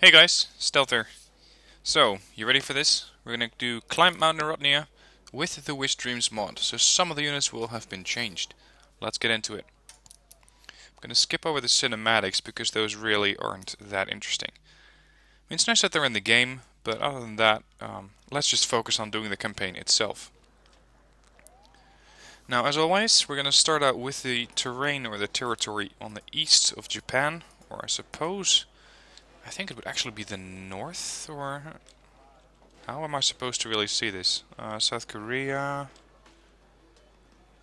Hey guys, Stealther. So, you ready for this? We're gonna do Climb Mount Narodnaya with the Wish Dreams mod. So some of the units will have been changed. Let's get into it. I'm gonna skip over the cinematics because those really aren't that interesting. I mean, it's nice that they're in the game, but other than that, let's just focus on doing the campaign itself. Now, as always, we're gonna start out with the terrain or the territory on the east of Japan, or I think it would actually be the north, or how am I supposed to really see this? South Korea.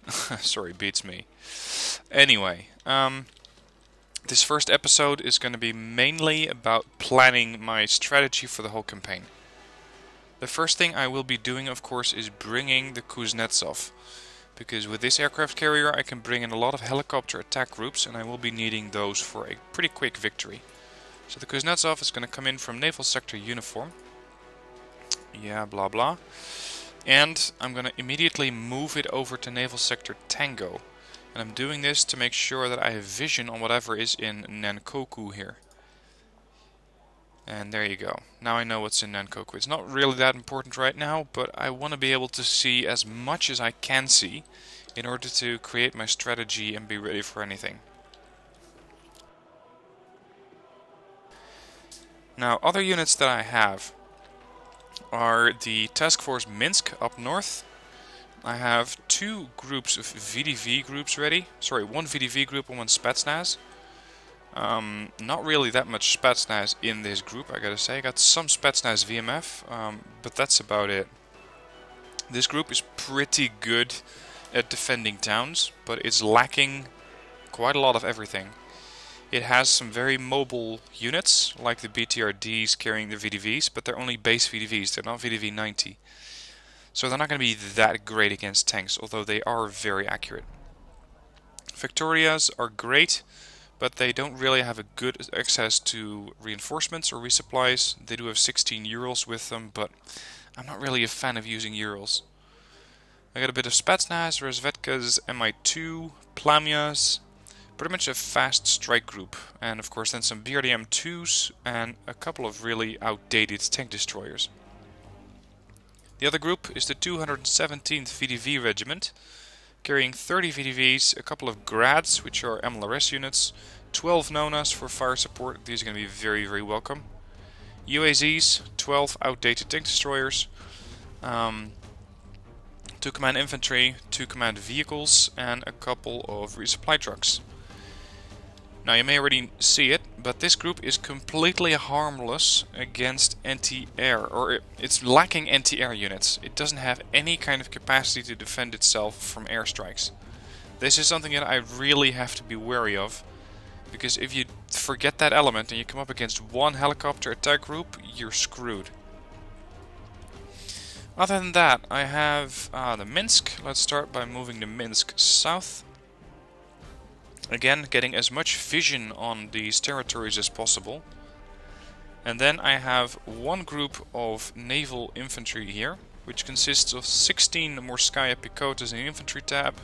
Sorry, beats me. Anyway, this first episode is going to be mainly about planning my strategy for the whole campaign. The first thing I will be doing, of course, is bringing the Kuznetsov. Because with this aircraft carrier I can bring in a lot of helicopter attack groups, and I will be needing those for a pretty quick victory. So the Kuznetsov is going to come in from Naval Sector Uniform. Yeah, blah blah. And I'm going to immediately move it over to Naval Sector Tango. And I'm doing this to make sure that I have vision on whatever is in Nankoku here. And there you go. Now I know what's in Nankoku. It's not really that important right now, but I want to be able to see as much as I can see in order to create my strategy and be ready for anything. Now, other units that I have are the Task Force Minsk up north. I have two groups of VDV groups ready. Sorry, one VDV group and one Spetsnaz. Not really that much Spetsnaz in this group, I gotta say. I got some Spetsnaz VMF, but that's about it. This group is pretty good at defending towns, but it's lacking quite a lot of everything. It has some very mobile units, like the BTRDs carrying the VDVs, but they're only base VDVs, they're not VDV 90. So they're not going to be that great against tanks, although they are very accurate. Victorias are great, but they don't really have a good access to reinforcements or resupplies. They do have 16 Urals with them, but I'm not really a fan of using Urals. I got a bit of Spetsnaz, Razvedka's Mi-2, Plamias, pretty much a fast strike group, and of course then some BRDM-2s and a couple of really outdated tank destroyers. The other group is the 217th VDV Regiment, carrying 30 VDVs, a couple of Grads, which are MLRS units, 12 Nonas for fire support, these are going to be very, very welcome. UAZs, 12 outdated tank destroyers, 2 command infantry, 2 command vehicles, and a couple of resupply trucks. Now you may already see it, but this group is completely harmless against anti-air, or it's lacking anti-air units. It doesn't have any kind of capacity to defend itself from airstrikes. This is something that I really have to be wary of, because if you forget that element and you come up against one helicopter attack group, you're screwed. Other than that, I have the Minsk. Let's start by moving the Minsk south. Again, getting as much vision on these territories as possible. And then I have one group of naval infantry here, which consists of 16 Morskaya Pichotas in the infantry tab.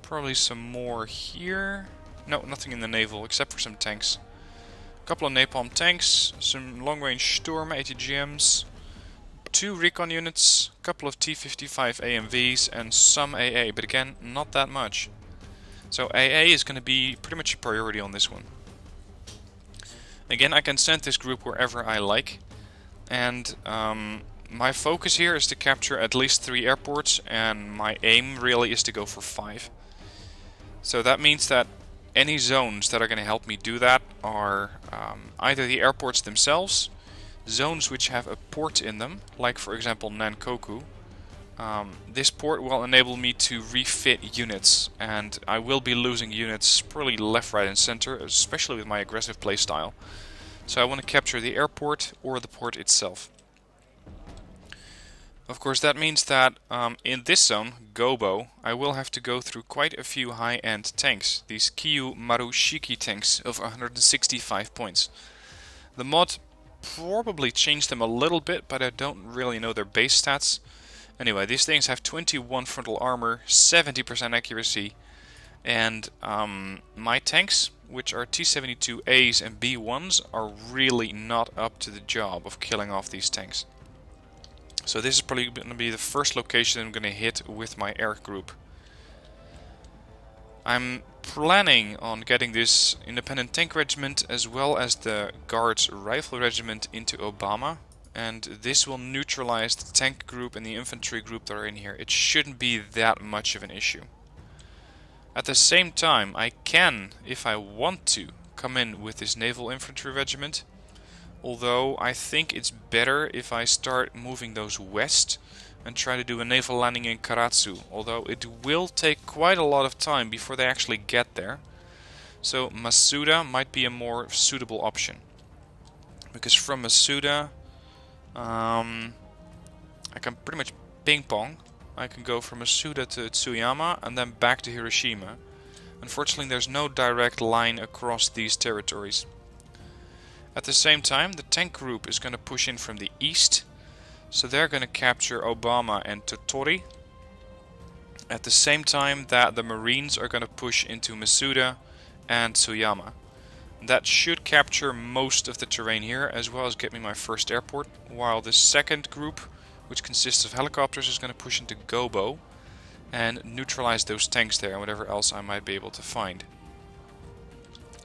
Probably some more here. No, nothing in the naval, except for some tanks. A couple of napalm tanks, some long-range Sturm ATGMs, 2 recon units, a couple of T-55 AMVs, and some AA, but again, not that much. So AA is going to be pretty much a priority on this one. Again, I can send this group wherever I like, and my focus here is to capture at least 3 airports, and my aim really is to go for 5. So that means that any zones that are going to help me do that are either the airports themselves, zones which have a port in them, like for example Nankoku. This port will enable me to refit units, and I will be losing units probably left, right and center, especially with my aggressive playstyle. So I want to capture the airport or the port itself. Of course that means that in this zone, Gobo, I will have to go through quite a few high-end tanks. These Kyu Marushiki tanks of 165 points. The mod probably changed them a little bit, but I don't really know their base stats. Anyway, these things have 21 frontal armor, 70% accuracy, and my tanks, which are T-72As and B-1s, are really not up to the job of killing off these tanks. So this is probably going to be the first location I'm going to hit with my air group. I'm planning on getting this independent tank regiment as well as the Guards rifle regiment into Obama, and this will neutralize the tank group and the infantry group that are in here. It shouldn't be that much of an issue. At the same time, I can, if I want to, come in with this naval infantry regiment. Although I think it's better if I start moving those west and try to do a naval landing in Karatsu. Although it will take quite a lot of time before they actually get there. So Masuda might be a more suitable option. Because from Masuda, I can pretty much ping pong. I can go from Masuda to Tsuyama and then back to Hiroshima. Unfortunately, there's no direct line across these territories. At the same time, the tank group is going to push in from the east, so they're going to capture Obama and Tottori. At the same time that the Marines are going to push into Masuda and Tsuyama. That should capture most of the terrain here, as well as get me my first airport, while the second group, which consists of helicopters, is going to push into Gobo and neutralize those tanks there and whatever else I might be able to find.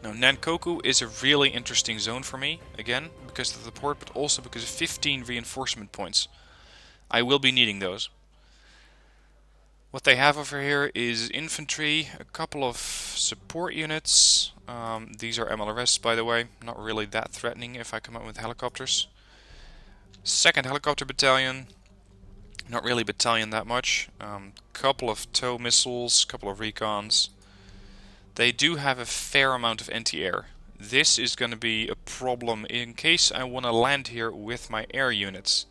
Now, Nankoku is a really interesting zone for me, again, because of the port, but also because of 15 reinforcement points. I will be needing those. What they have over here is infantry, a couple of support units. These are MLRS, by the way, not really that threatening if I come up with helicopters. Second helicopter battalion, not really battalion that much. Couple of tow missiles, couple of recons. They do have a fair amount of anti-air. This is going to be a problem in case I want to land here with my air units.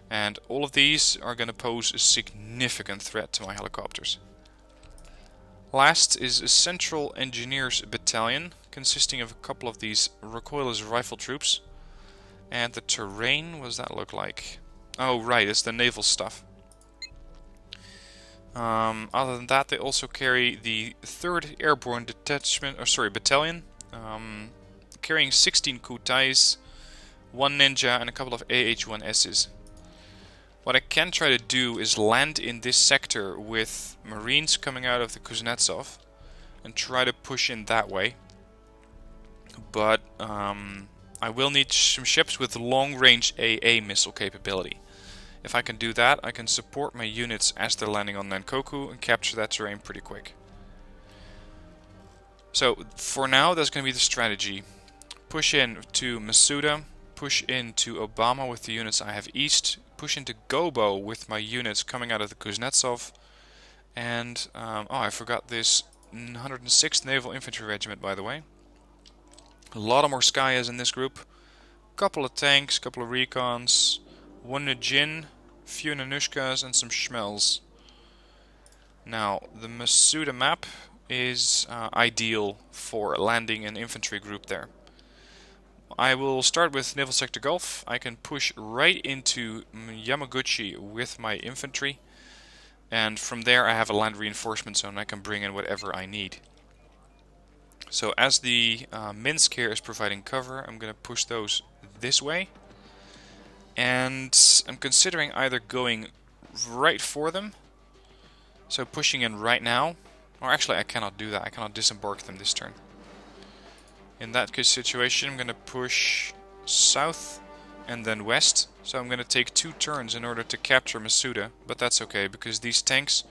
And all of these are going to pose a significant threat to my helicopters. Last is a Central Engineers Battalion, consisting of a couple of these recoilless rifle troops. And the terrain, what does that look like? Oh right, it's the naval stuff. Other than that, they also carry the 3rd Airborne Battalion, carrying 16 Kutais, 1 Ninja and a couple of AH-1Ss. What I can try to do is land in this sector with Marines coming out of the Kuznetsov and try to push in that way. But I will need some ships with long-range AA missile capability. If I can do that, I can support my units as they're landing on Nankoku and capture that terrain pretty quick. So, for now, that's going to be the strategy. Push in to Masuda, push into Obama with the units I have east, push into Gobo with my units coming out of the Kuznetsov, and, oh, I forgot this 106th Naval Infantry Regiment, by the way. A lot of more Skyas in this group. Couple of tanks, couple of recons, 1 Nujin, few Nanushkas and some Schmells. Now, the Masuda map is ideal for landing an infantry group there. I will start with Naval Sector Gulf. I can push right into Yamaguchi with my infantry, and from there I have a land reinforcement zone. I can bring in whatever I need. So as the Minsk here is providing cover, I'm going to push those this way. And I'm considering either going right for them, so pushing in right now, or actually I cannot do that, I cannot disembark them this turn. In that case situation, I'm going to push south and then west, so I'm going to take 2 turns in order to capture Masuda, but that's okay, because these tanks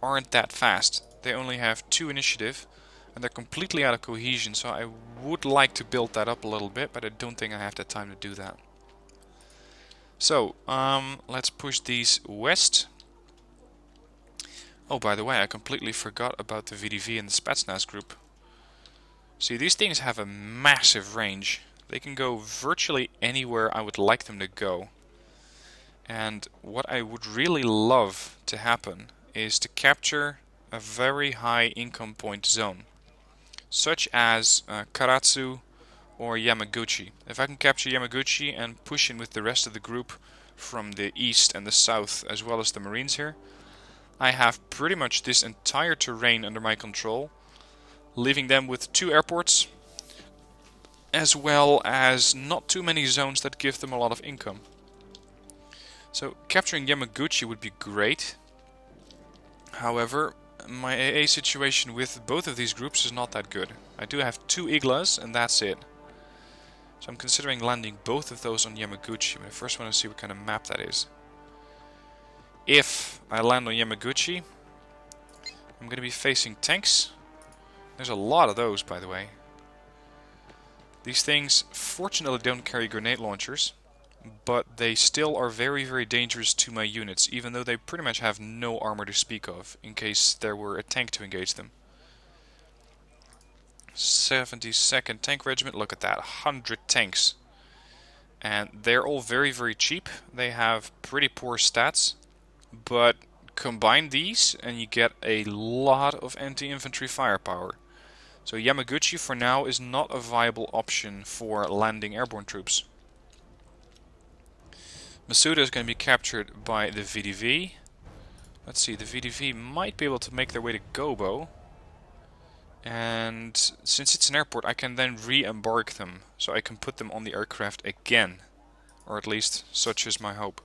aren't that fast. They only have 2 initiative, and they're completely out of cohesion, so I would like to build that up a little bit, but I don't think I have the time to do that. So, let's push these west. Oh, by the way, I completely forgot about the VDV and the Spetsnaz group. See, these things have a massive range. They can go virtually anywhere I would like them to go. And what I would really love to happen is to capture a very high income point zone, such as Karatsu or Yamaguchi. If I can capture Yamaguchi and push in with the rest of the group from the east and the south, as well as the Marines here, I have pretty much this entire terrain under my control. leaving them with 2 airports, as well as not too many zones that give them a lot of income. So capturing Yamaguchi would be great. However, my AA situation with both of these groups is not that good. I do have 2 Iglas and that's it. So I'm considering landing both of those on Yamaguchi, but I first want to see what kind of map that is. If I land on Yamaguchi, I'm going to be facing tanks. There's a lot of those, by the way. These things fortunately don't carry grenade launchers, but they still are very, very dangerous to my units, even though they pretty much have no armor to speak of, in case there were a tank to engage them. 72nd Tank Regiment, look at that, 100 tanks. And they're all very, very cheap. They have pretty poor stats, but combine these and you get a lot of anti-infantry firepower. So Yamaguchi for now is not a viable option for landing airborne troops. Masuda is going to be captured by the VDV. Let's see, the VDV might be able to make their way to Gobo. And since it's an airport, I can then re-embark them. So I can put them on the aircraft again. Or at least, such is my hope.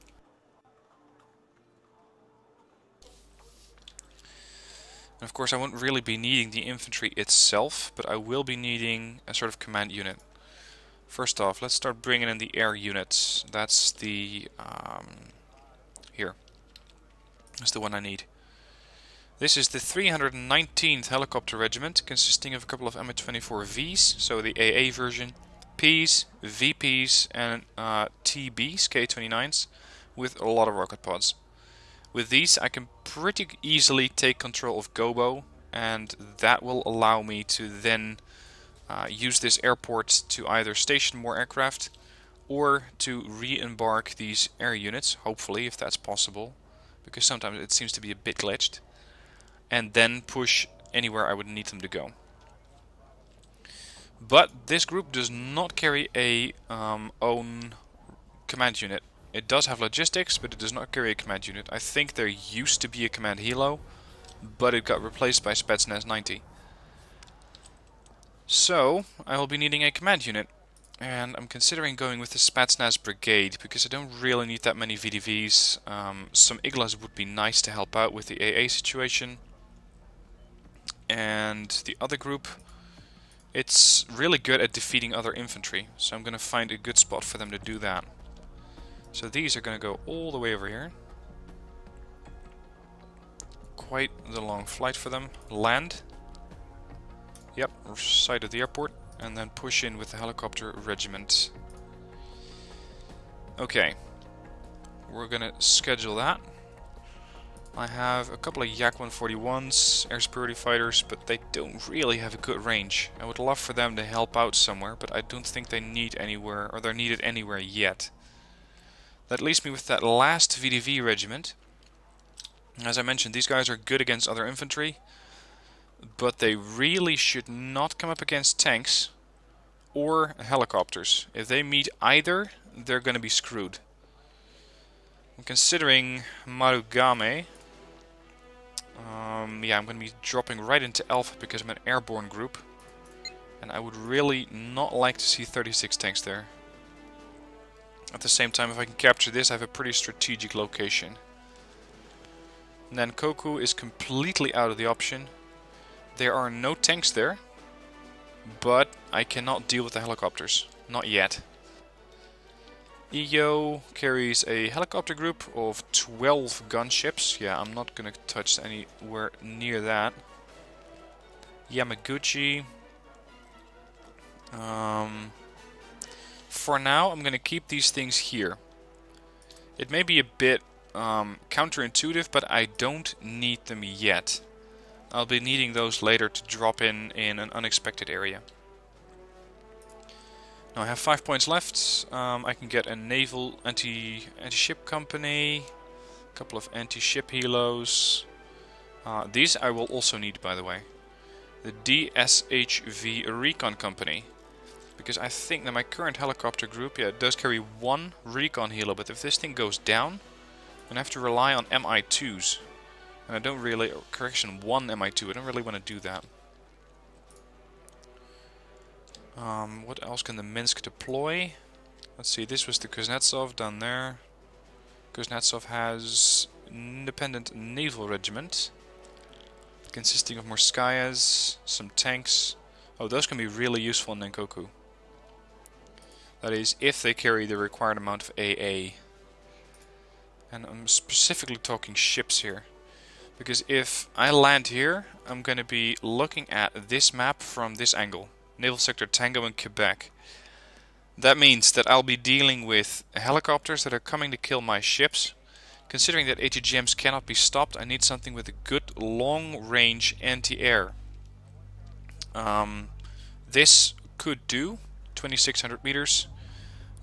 And of course, I won't really be needing the infantry itself, but I will be needing a sort of command unit. First off, let's start bringing in the air units. That's the... here. That's the one I need. This is the 319th Helicopter Regiment, consisting of a couple of Mi-24Vs, so the AA version, Ps, VPs, and TBs, K-29s, with a lot of rocket pods. With these I can pretty easily take control of Gobo, and that will allow me to then use this airport to either station more aircraft or to re-embark these air units, hopefully, if that's possible, because sometimes it seems to be a bit glitched, and then push anywhere I would need them to go. But this group does not carry a own command unit. It does have logistics, but it does not carry a command unit. I think there used to be a command helo, but it got replaced by Spetsnaz 90. So, I will be needing a command unit. And I'm considering going with the Spetsnaz Brigade, because I don't really need that many VDVs. Some Iglas would be nice to help out with the AA situation. And the other group, it's really good at defeating other infantry. So I'm going to find a good spot for them to do that. So these are going to go all the way over here. Quite the long flight for them. Land. Yep, side of the airport. And then push in with the helicopter regiment. Okay. We're going to schedule that. I have a couple of Yak 141s, air superiority fighters, but they don't really have a good range. I would love for them to help out somewhere, but I don't think they need anywhere, or they're needed anywhere yet. That leaves me with that last VDV regiment. As I mentioned, these guys are good against other infantry, but they really should not come up against tanks or helicopters. If they meet either, they're going to be screwed. I'm considering Wargame. Yeah, I'm going to be dropping right into Alpha because I'm an airborne group. And I would really not like to see 36 tanks there. At the same time, if I can capture this, I have a pretty strategic location. Nankoku is completely out of the option. There are no tanks there, but I cannot deal with the helicopters. Not yet. EO carries a helicopter group of 12 gunships. Yeah, I'm not going to touch anywhere near that. Yamaguchi. For now, I'm going to keep these things here. It may be a bit counterintuitive, but I don't need them yet. I'll be needing those later to drop in an unexpected area. Now I have 5 points left. I can get a naval anti-ship company, a couple of anti-ship helos. These I will also need, by the way. The DSHV Recon Company. Because I think that my current helicopter group, yeah, it does carry one recon helo, but if this thing goes down, I'm going to have to rely on MI2s. And I don't really, correction, one MI2, I don't really want to do that. What else can the Minsk deploy? Let's see, this was the Kuznetsov down there. Kuznetsov has independent naval regiment consisting of Morskayas, some tanks. Oh, those can be really useful in Nankoku. That is, if they carry the required amount of AA. And I'm specifically talking ships here. Because if I land here, I'm going to be looking at this map from this angle. Naval Sector Tango in Quebec. That means that I'll be dealing with helicopters that are coming to kill my ships. Considering that ATGMs cannot be stopped, I need something with a good long-range anti-air. This could do 2600 meters.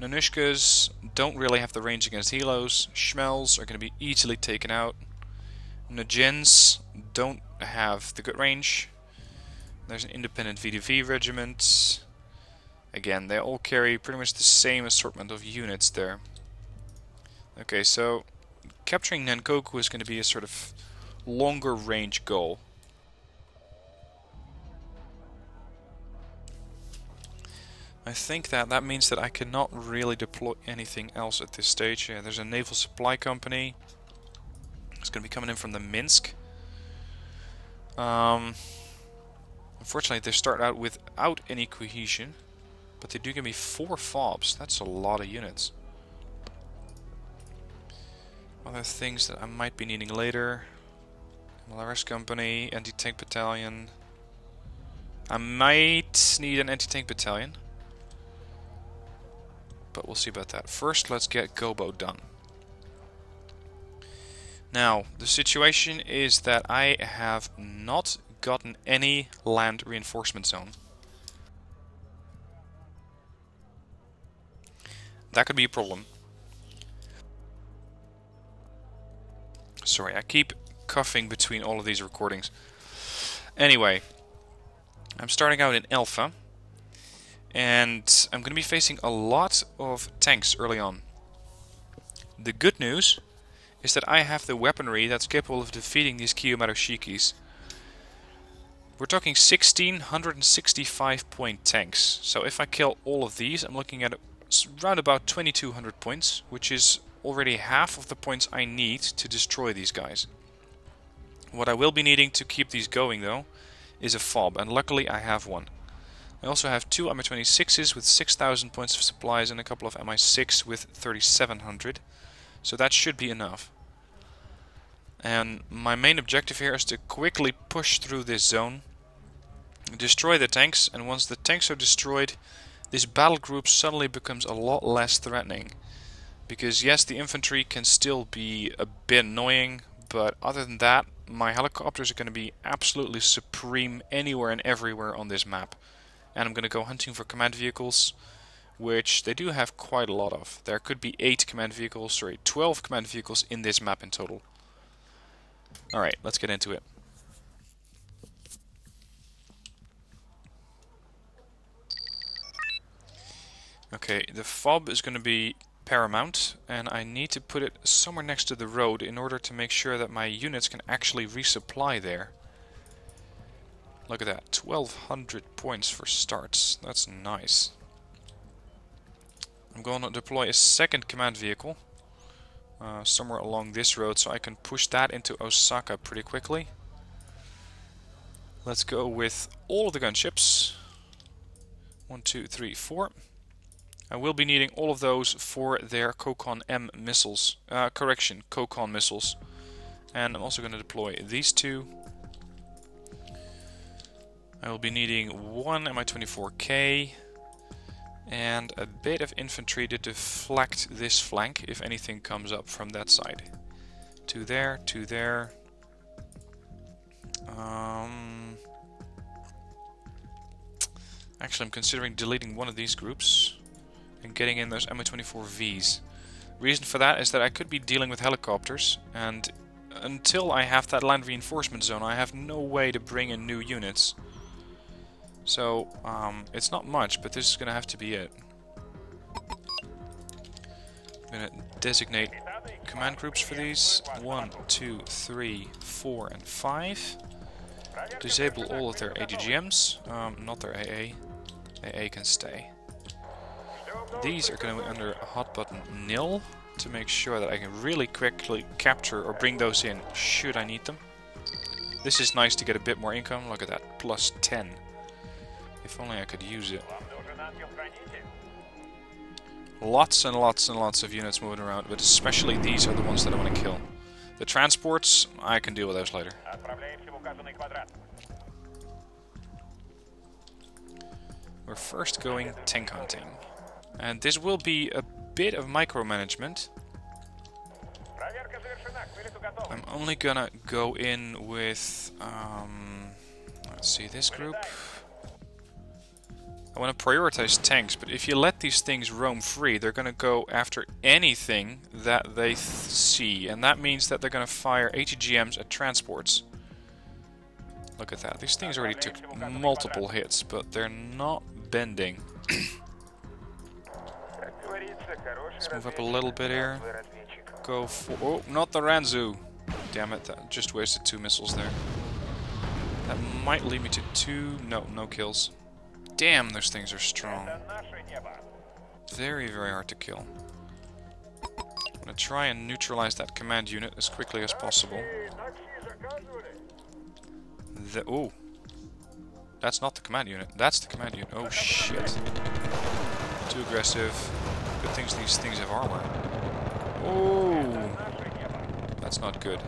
Nanushkas don't really have the range against helos. Schmells are going to be easily taken out. Najins don't have the good range. There's an independent VDV regiment. Again, they all carry pretty much the same assortment of units there. Okay, so capturing Nankoku is going to be a sort of longer range goal. I think that means that I cannot really deploy anything else at this stage. Yeah, there's a naval supply company. It's going to be coming in from the Minsk. Unfortunately, they start out without any cohesion. But they do give me 4 FOBs. That's a lot of units. Other things that I might be needing later. Malaris Company, anti-tank battalion. I might need an anti-tank battalion. But we'll see about that. First, let's get Gobo done. Now, the situation is that I have not gotten any land reinforcement zone. That could be a problem. Sorry, I keep coughing between all of these recordings. Anyway, I'm starting out in Alpha. And I'm going to be facing a lot of tanks early on. The good news is that I have the weaponry that's capable of defeating these Kiyomarushikis. We're talking 1665 point tanks. So if I kill all of these, I'm looking at around about 2200 points, which is already half of the points I need to destroy these guys. What I will be needing to keep these going though is a FOB, and luckily I have one. I also have 2 Mi-26s with 6000 points of supplies and a couple of Mi-6 with 3700, so that should be enough. And my main objective here is to quickly push through this zone, destroy the tanks, and once the tanks are destroyed, this battle group suddenly becomes a lot less threatening. Because yes, the infantry can still be a bit annoying, but other than that, my helicopters are going to be absolutely supreme anywhere and everywhere on this map. And I'm going to go hunting for command vehicles, which they do have quite a lot of. There could be 12 command vehicles in this map in total. Alright, let's get into it. Okay, the FOB is going to be paramount, and I need to put it somewhere next to the road in order to make sure that my units can actually resupply there. Look at that, 1200 points for starts. That's nice. I'm going to deploy a second command vehicle somewhere along this road so I can push that into Osaka pretty quickly. Let's go with all of the gunships. 1, 2, 3, 4. I will be needing all of those for their Kokon M missiles. Kokon missiles. And I'm also going to deploy these 2. I will be needing 1 Mi-24K and a bit of infantry to deflect this flank if anything comes up from that side. 2 there, 2 there. Actually, I'm considering deleting one of these groups and getting in those Mi-24Vs. Reason for that is that I could be dealing with helicopters, and until I have that land reinforcement zone, I have no way to bring in new units. So, it's not much, but this is going to have to be it. I'm going to designate command groups for these. 1, 2, 3, 4, and 5. Disable all of their AGGMs, not their AA. AA can stay. These are going to be under hot button nil to make sure that I can really quickly capture or bring those in should I need them. This is nice to get a bit more income. Look at that, plus 10. If only I could use it. Lots and lots and lots of units moving around, but especially these are the ones that I want to kill. The transports, I can deal with those later. We're first going tank hunting. And this will be a bit of micromanagement. I'm only gonna go in with, let's see, this group. I want to prioritize tanks, but if you let these things roam free, they're gonna go after anything that they see. And that means that they're gonna fire ATGMs at transports. Look at that. These things already took multiple hits, but they're not bending. Let's move up a little bit here. Go for... Oh, not the Ranzu! Damn it, that just wasted 2 missiles there. That might lead me to 2... No kills. Damn, those things are strong. Very, very hard to kill. I'm gonna try and neutralize that command unit as quickly as possible. Oh! That's not the command unit. That's the command unit. Oh shit. Too aggressive. Good things these things have armor. Oh! That's not good.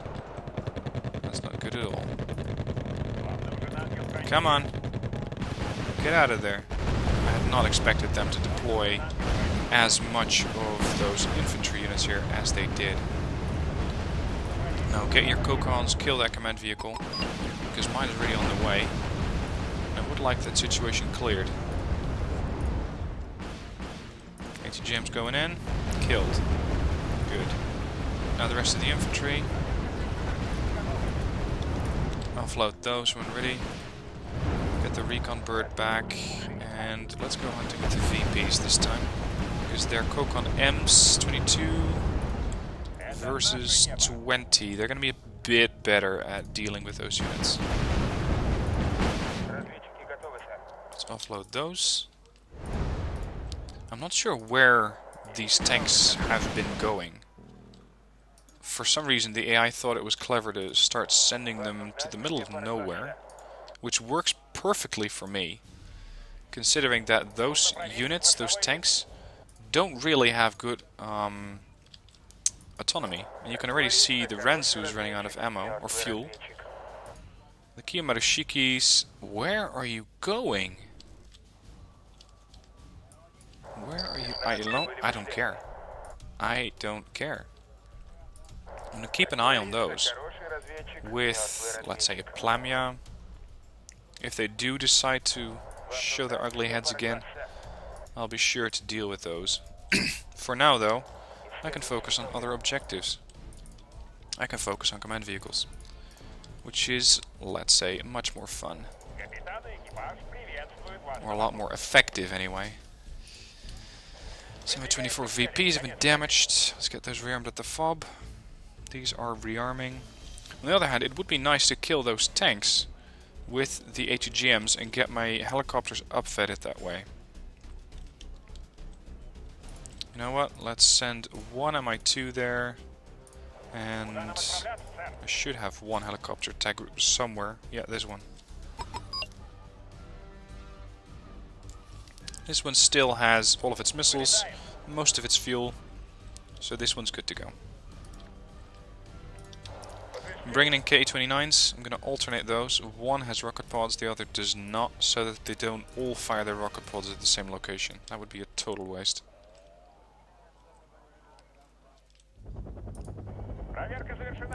That's not good at all. Come on! Get out of there. I had not expected them to deploy as much of those infantry units here as they did. Now get your Kokons, kill that command vehicle, because mine is already on the way. I would like that situation cleared. ATGM's going in. Killed. Good. Now the rest of the infantry. Offload those when ready. Get the recon bird back. And let's go hunting with the VPs this time. Because they're Kokon M's 22 versus 20. They're going to be a bit better at dealing with those units. Let's offload those. I'm not sure where these tanks have been going. For some reason the AI thought it was clever to start sending them to the middle of nowhere, which works perfectly for me, considering that those units, those tanks, don't really have good autonomy. And you can already see the Ranzus running out of ammo, or fuel. The Kiyomarushikis, where are you going? Where are you? I don't care. I don't care. I'm gonna keep an eye on those. With, let's say, a Plamia. If they do decide to show their ugly heads again, I'll be sure to deal with those. For now, though, I can focus on other objectives. I can focus on command vehicles. Which is, let's say, much more fun. Or a lot more effective, anyway. So my 24 VPs have been damaged. Let's get those rearmed at the FOB. These are rearming. On the other hand, it would be nice to kill those tanks with the ATGMs and get my helicopters upfitted that way. You know what? Let's send one MI2 there. And I should have one helicopter attack group somewhere. Yeah, there's one. This one still has all of its missiles, most of its fuel, so this one's good to go. I'm bringing in K-29s. I'm going to alternate those. One has rocket pods, the other does not, so that they don't all fire their rocket pods at the same location. That would be a total waste.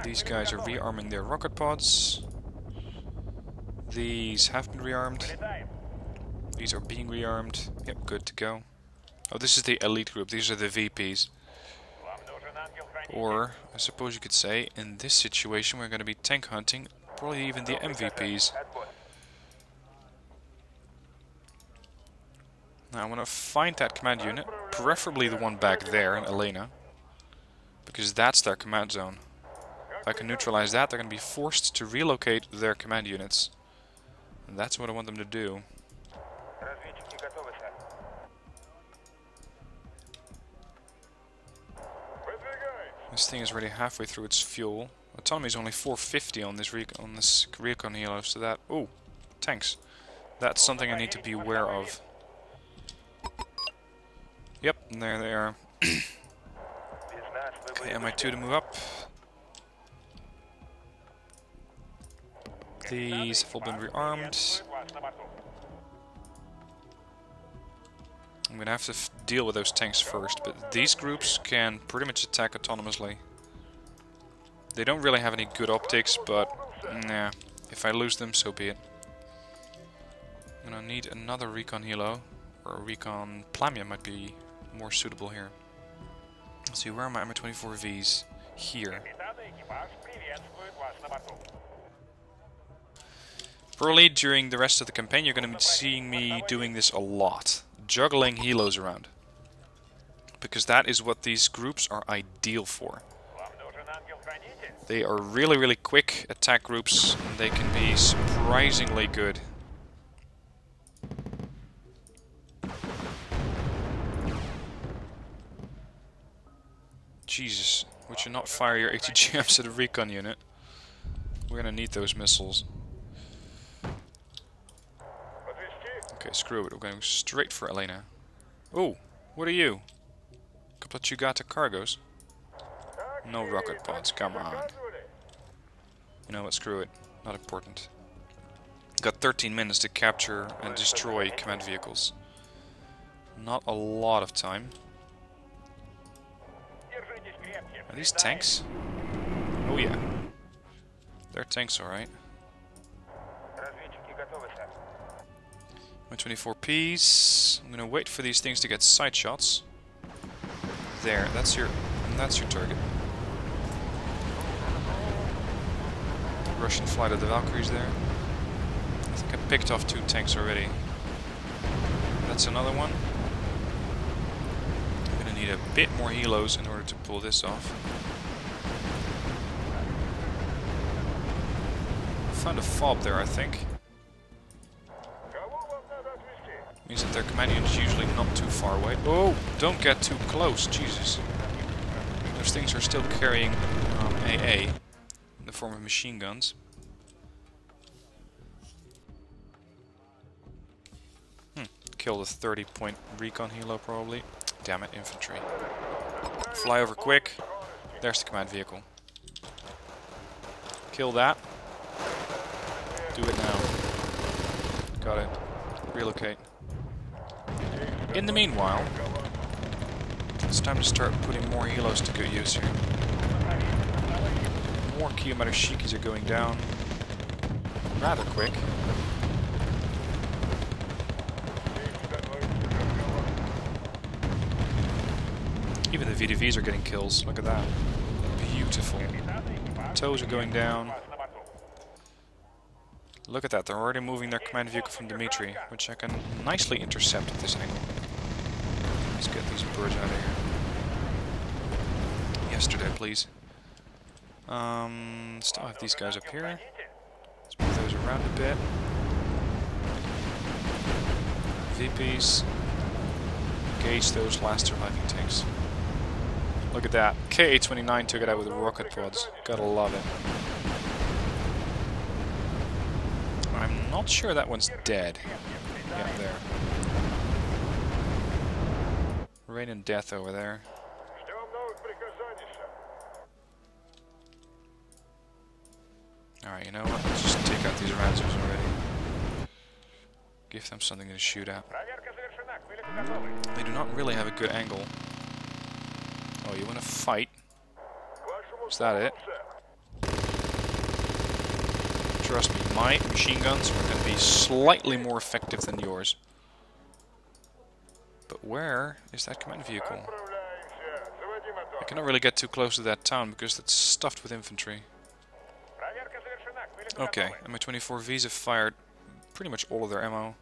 These guys are rearming their rocket pods. These have been rearmed. These are being rearmed. Yep, good to go. Oh, this is the elite group. These are the VPs. Or, I suppose you could say, in this situation we're going to be tank hunting, probably even the MVPs. Now I want to find that command unit, preferably the one back there in Elena, because that's their command zone. If I can neutralize that, they're going to be forced to relocate their command units. And that's what I want them to do. This thing is already halfway through its fuel. Autonomy is only 450 on this recon helo, so that... Oh, tanks. That's something I need to be aware of. Yep, and there they are. Okay, MI2 to move up. These have all been rearmed. I'm gonna have to deal with those tanks first, but these groups can pretty much attack autonomously. They don't really have any good optics, but nah, if I lose them, so be it. I'm gonna need another recon helo, or a recon Plamia might be more suitable here. Let's see, where are my Mi-24Vs? Here. Probably during the rest of the campaign you're going to be seeing me doing this a lot. Juggling helos around. Because that is what these groups are ideal for. They are really quick attack groups, and they can be surprisingly good. Jesus, would you not fire your ATGMs at a recon unit? We're gonna need those missiles. Okay, screw it, we're going straight for Elena. Oh, what are you? Couple of Chugata cargos? No rocket pods, come on. You know what, screw it. Not important. Got 13 minutes to capture and destroy command vehicles. Not a lot of time. Are these tanks? Oh yeah. They're tanks, alright. My 24Ps. I'm gonna wait for these things to get side shots. There, that's your target. Russian flight of the Valkyries there. I think I picked off 2 tanks already. That's another one. I'm gonna need a bit more helos in order to pull this off. I found a fob there, I think. Means that their command unit is usually not too far away. Oh, don't get too close, Jesus. Those things are still carrying AA in the form of machine guns. Killed a 30-point recon helo probably. Damn it, infantry. Fly over quick. There's the command vehicle. Kill that. Do it now. Got it. Relocate. In the meanwhile, it's time to start putting more helos to good use here. More Kiyomaru Shikis are going down rather quick. Even the VDVs are getting kills. Look at that. Beautiful. Toes are going down. Look at that. They're already moving their command vehicle from Dimitri, which I can nicely intercept at this angle. Let's get these birds out of here. Yesterday, please. Still have these guys up here. Let's move those around a bit. VPs. Engage those last surviving tanks. Look at that. KA-29 took it out with the rocket pods. Gotta love it. I'm not sure that one's dead. Yeah, there. Rain and death over there. Alright, you know what? Let's just take out these Ranzers already. Give them something to shoot at. They do not really have a good angle. Oh, you want to fight? Is that it? Trust me, my machine guns are going to be slightly more effective than yours. But where is that command vehicle? I cannot really get too close to that town because it's stuffed with infantry. Okay, and my 24Vs have fired pretty much all of their ammo.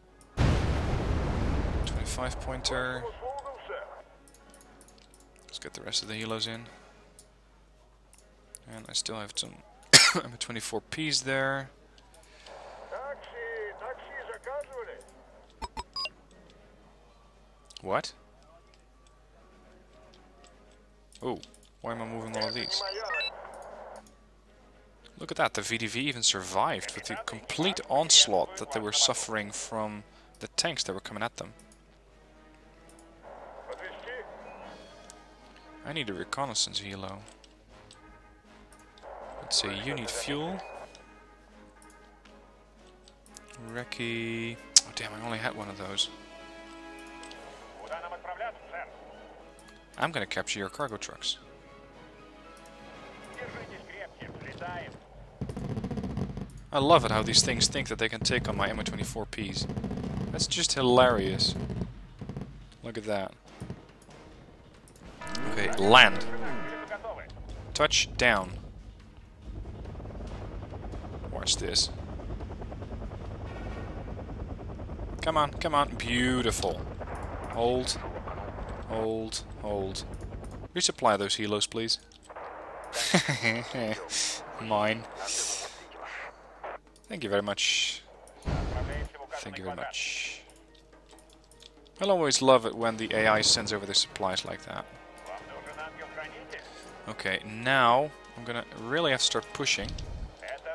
25 pointer. Let's get the rest of the helos in. And I still have some my 24Ps there. What? Oh, Why am I moving all of these? Look at that, the VDV even survived with the complete onslaught that they were suffering from the tanks that were coming at them. I need a reconnaissance helo. Let's say you need fuel. Recce... Oh damn, I only had one of those. I'm gonna capture your cargo trucks. I love it how these things think that they can take on my MO-24Ps. That's just hilarious. Look at that. Okay, land. Touch down. Watch this. Come on, come on. Beautiful. Hold. Hold. Hold. Resupply those helos, please. Mine. Thank you very much. Thank you very much. I'll always love it when the AI sends over the supplies like that. Okay, now I'm gonna really have to start pushing,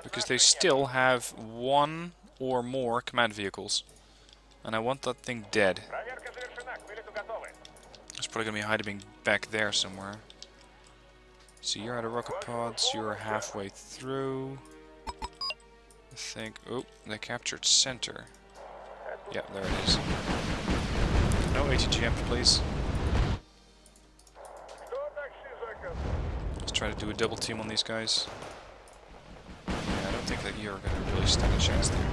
because they still have one or more command vehicles. And I want that thing dead. It's probably gonna be hiding back there somewhere. So you're out of rocket pods, you're halfway through. I think... Oh, they captured center. Yeah, there it is. No ATGM, please. Let's try to do a double team on these guys. Yeah, I don't think that you're going to really stand a chance there.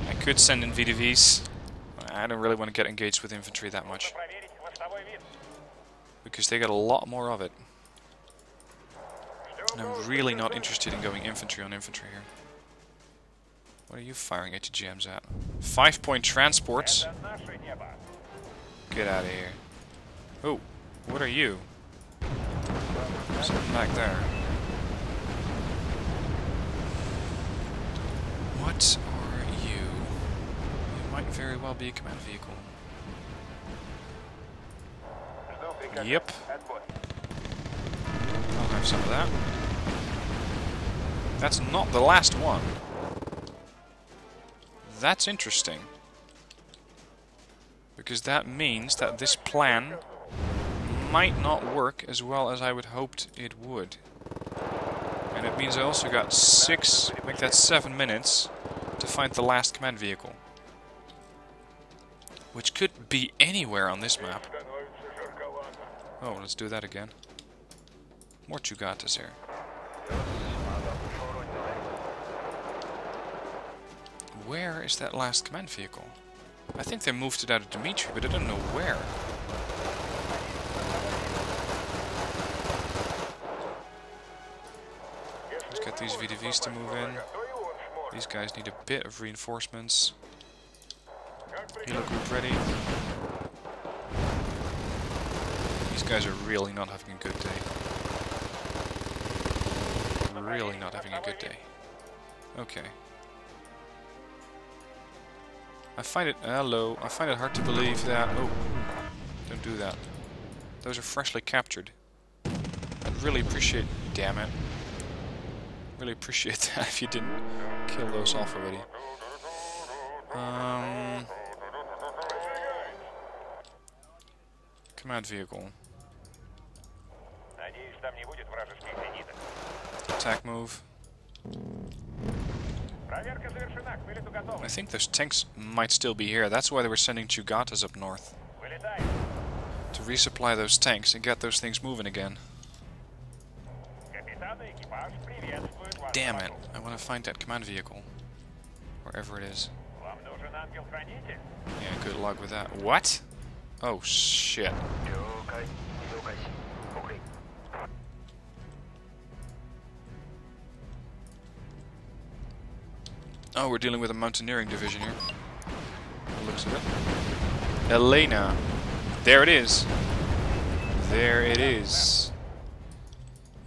I could send in VDVs. I don't really want to get engaged with infantry that much, because they got a lot more of it. And I'm really not interested in going infantry on infantry here. What are you firing ATGMs at? 5-point transports? Get out of here. Oh, what are you? Something back there. What are you? You might very well be a command vehicle. Yep. I'll have some of that. That's not the last one. That's interesting. Because that means that this plan might not work as well as I would hoped it would. And it means I also got 6, make that 7 minutes to find the last command vehicle. Which could be anywhere on this map. Oh, let's do that again. More Chugatas here. Where is that last command vehicle? I think they moved it out of Dimitri, but I don't know where. Let's get these VDVs to move in. These guys need a bit of reinforcements. Helo group ready. These guys are really not having a good day. Really not having a good day. Okay. I find it... Hello. I find it hard to believe that... Oh. Don't do that. Those are freshly captured. I'd really appreciate... Damn it. Really appreciate that if you didn't kill those off already. Command vehicle. Attack move. I think those tanks might still be here. That's why they were sending Chugatas up north. To resupply those tanks and get those things moving again. Damn it. I want to find that command vehicle. Wherever it is. Yeah, good luck with that. What? Oh, shit. Oh, we're dealing with a mountaineering division here. That looks of it. Elena. There it is. There it is.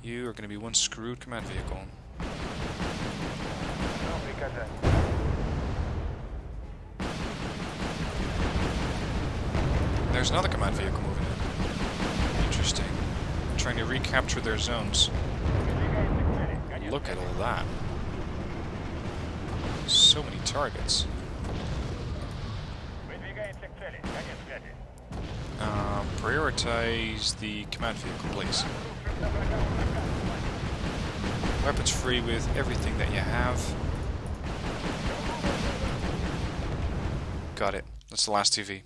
You are going to be one screwed command vehicle. There's another command vehicle moving in. Interesting. trying to recapture their zones. Look at all that. So many targets. Prioritize the command vehicle, please. Weapons free with everything that you have. Got it. That's the last TV.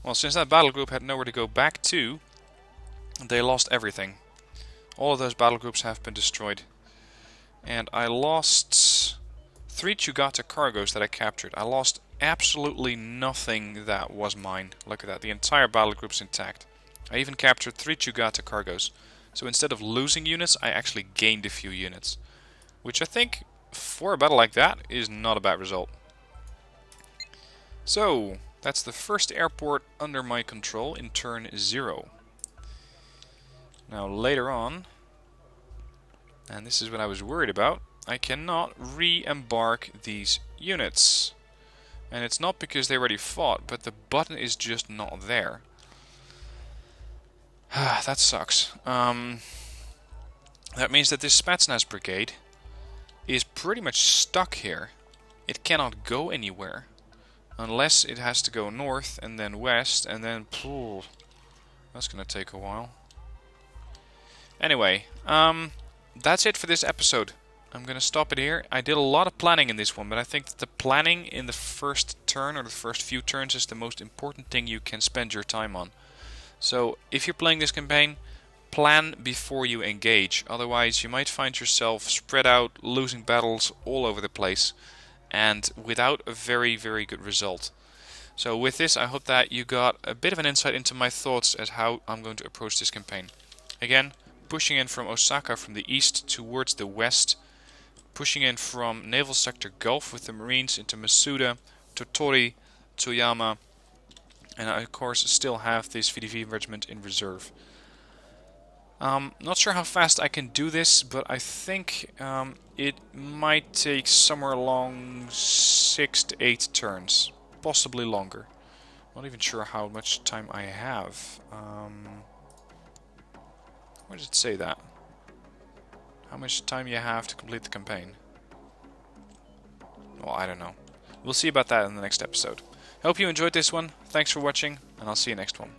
Well, since that battle group had nowhere to go back to, they lost everything. All of those battle groups have been destroyed. And I lost 3 Chugata cargoes that I captured. I lost absolutely nothing that was mine. Look at that. The entire battle group's intact. I even captured 3 Chugata cargoes. So instead of losing units, I actually gained a few units. Which I think, for a battle like that, is not a bad result. So, that's the first airport under my control in turn 0. Now later on, and this is what I was worried about, I cannot re-embark these units. And it's not because they already fought, but the button is just not there. That sucks. That means that this Spetsnaz brigade is pretty much stuck here. It cannot go anywhere. Unless it has to go north and then west and then... Pooh, that's gonna take a while. Anyway, that's it for this episode. I'm gonna stop it here. I did a lot of planning in this one, but I think that the planning in the first turn or the first few turns is the most important thing you can spend your time on. So, if you're playing this campaign, plan before you engage. Otherwise, you might find yourself spread out, losing battles all over the place, and without a very, very good result. So with this, I hope that you got a bit of an insight into my thoughts as how I'm going to approach this campaign. Again, pushing in from Osaka from the east towards the west, pushing in from Naval Sector Gulf with the Marines into Masuda, Tottori, Toyama, and I of course still have this VDV regiment in reserve. Not sure how fast I can do this, but I think it might take somewhere along 6 to 8 turns, possibly longer. Not even sure how much time I have. Where does it say that? How much time you have to complete the campaign? Well, I don't know. We'll see about that in the next episode. I hope you enjoyed this one. Thanks for watching, and I'll see you next one.